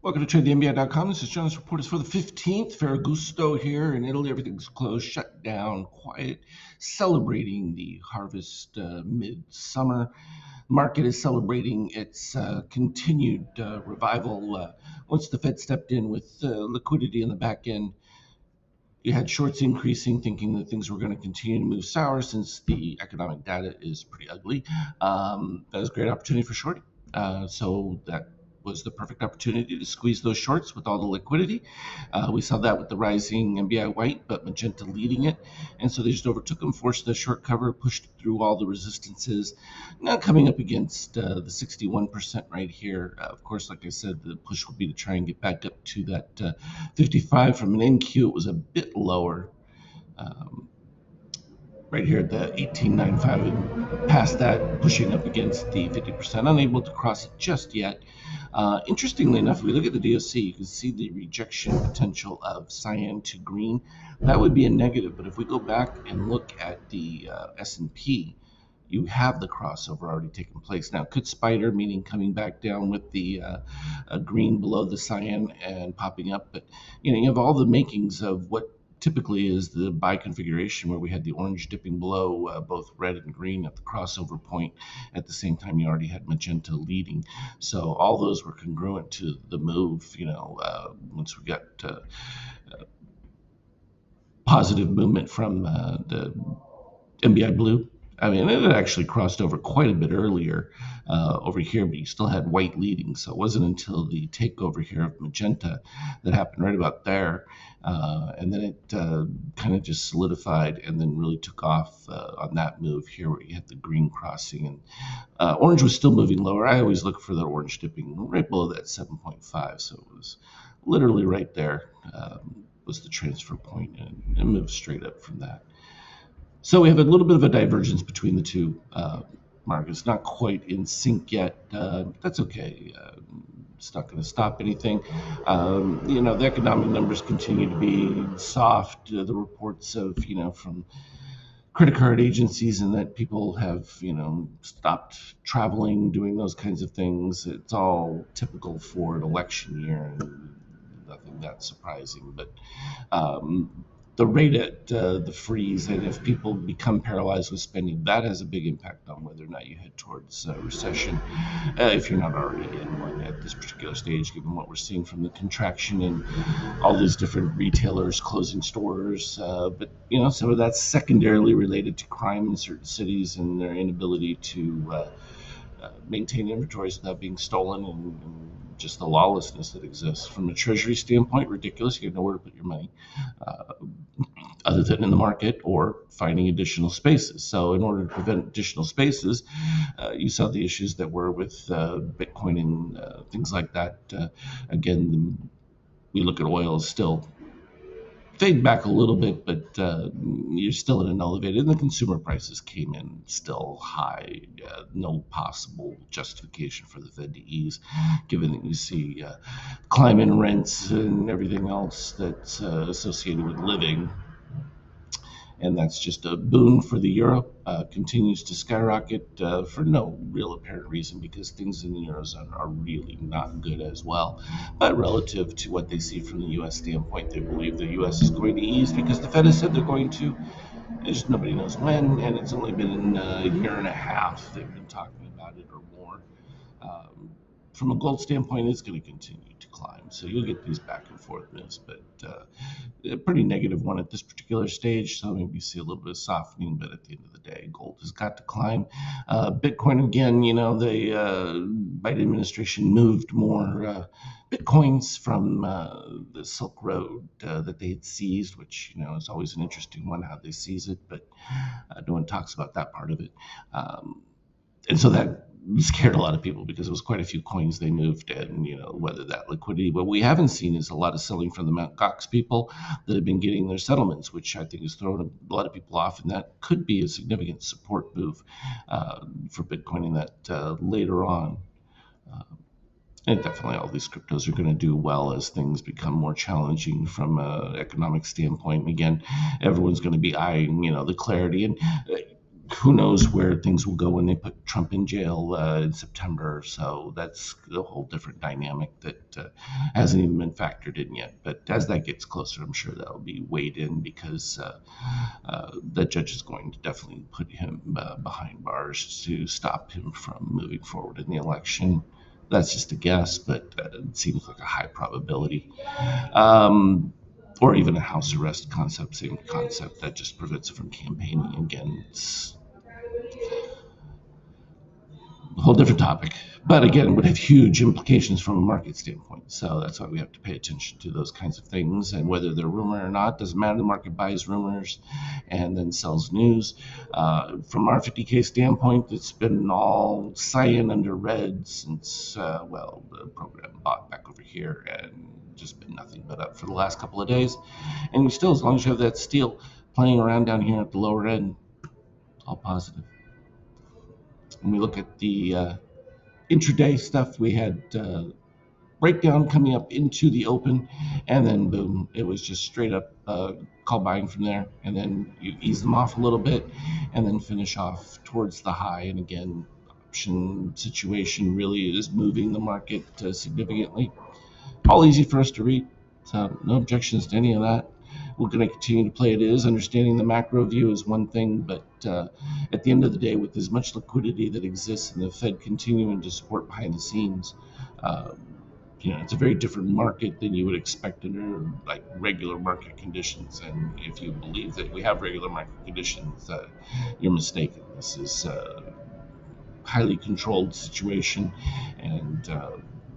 Welcome to TradeTheNBI.com. This is Jonas Reporters for the 15th. Ferragosto here in Italy. Everything's closed, shut down, quiet, celebrating the harvest midsummer. Market is celebrating its continued revival. Once the Fed stepped in with liquidity in the back end, you had shorts increasing, thinking that things were going to continue to move sour since the economic data is pretty ugly. That was a great opportunity for shorting. So that was the perfect opportunity to squeeze those shorts with all the liquidity. We saw that with the rising NBI white, but magenta leading it. And so they just overtook them, forced the short cover, pushed through all the resistances. Now coming up against the 61% right here. Of course, like I said, the push would be to try and get back up to that 55. From an NQ, it was a bit lower. Right here at the 1895 and past that, pushing up against the 50%, unable to cross it just yet. Interestingly enough, if we look at the DOC, you can see the rejection potential of cyan to green. That would be a negative, but if we go back and look at the S&P, you have the crossover already taking place. Now, could spider, meaning coming back down with the green below the cyan and popping up, but you have all the makings of what typically is the buy configuration where we had the orange dipping below both red and green at the crossover point. At the same time, you already had magenta leading. So all those were congruent to the move, once we got positive movement from the NBI blue. I mean, it had actually crossed over quite a bit earlier over here, but you still had white leading. So it wasn't until the takeover here of magenta that happened right about there. And then it kind of just solidified and then really took off on that move here where you had the green crossing. And orange was still moving lower. I always look for the orange dipping right below that 7.5. So it was literally right there was the transfer point, and it moved straight up from that. So we have a little bit of a divergence between the two markets, not quite in sync yet. That's okay. It's not going to stop anything. The economic numbers continue to be soft. The reports of, from credit card agencies and that people have, stopped traveling, doing those kinds of things. It's all typical for an election year, and nothing that surprising. But the rate at the freeze, and if people become paralyzed with spending, that has a big impact on whether or not you head towards recession, if you're not already in one at this particular stage, given what we're seeing from the contraction in all these different retailers closing stores. But some of that's secondarily related to crime in certain cities and their inability to maintain inventories without being stolen, and just the lawlessness that exists. From a treasury standpoint, ridiculous. You have nowhere to put your money other than in the market or finding additional spaces. So in order to prevent additional spaces, you saw the issues that were with Bitcoin and things like that. Again, we look at oil as still fade back a little bit, but you're still at an elevated, and the consumer prices came in still high. No possible justification for the Fed to ease, given that you see climb in rents and everything else that's associated with living. And that's just a boon for the euro. Continues to skyrocket for no real apparent reason, because things in the Eurozone are really not good as well. But relative to what they see from the U.S. standpoint, they believe the U.S. is going to ease because the Fed has said they're going to. Just nobody knows when, and it's only been a year and a half they've been talking about it or more. From a gold standpoint, it's going to continue to climb. So you'll get these back and forth moves, but a pretty negative one at this particular stage. So maybe you see a little bit of softening, but at the end of the day, gold has got to climb. Bitcoin, again, the Biden administration moved more Bitcoins from the Silk Road that they had seized, which, is always an interesting one, how they seize it, but no one talks about that part of it. And so that scared a lot of people because it was quite a few coins they moved, and whether that liquidity. What we haven't seen is a lot of selling from the Mt. Gox people that have been getting their settlements, which I think has thrown a lot of people off, and that could be a significant support move for Bitcoin in that later on. And definitely all these cryptos are going to do well as things become more challenging from an economic standpoint. And again, everyone's going to be eyeing, the clarity. And who knows where things will go when they put Trump in jail in September. So that's a whole different dynamic that hasn't even been factored in yet. But as that gets closer, I'm sure that'll be weighed in because the judge is going to definitely put him behind bars to stop him from moving forward in the election. That's just a guess, but it seems like a high probability. Um, or even a house arrest concept, same concept that just prevents it from campaigning again. It's a whole different topic. But again, would have huge implications from a market standpoint. So that's why we have to pay attention to those kinds of things. And whether they're rumor or not, doesn't matter. The market buys rumors and then sells news. From our 50K standpoint, it's been all cyan under red since, the program bought back over here and just been nothing but up for the last couple of days. And you still, as long as you have that steel playing around down here at the lower end, all positive. When we look at the intraday stuff, we had breakdown coming up into the open, and then boom, it was just straight up call buying from there, and then you ease them off a little bit, and then finish off towards the high. And again, option situation really is moving the market significantly. All easy for us to read, so no objections to any of that. We're going to continue to play it is. Understanding the macro view is one thing, but at the end of the day, with as much liquidity that exists and the Fed continuing to support behind the scenes, uh, it's a very different market than you would expect under like regular market conditions. And if you believe that we have regular market conditions, you're mistaken. This is a highly controlled situation, and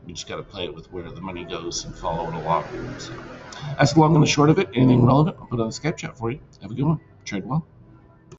we just got to play it with where the money goes and follow it along. So that's the long and the short of it. Anything relevant, I'll put on the Skype chat for you. Have a good one. Trade well.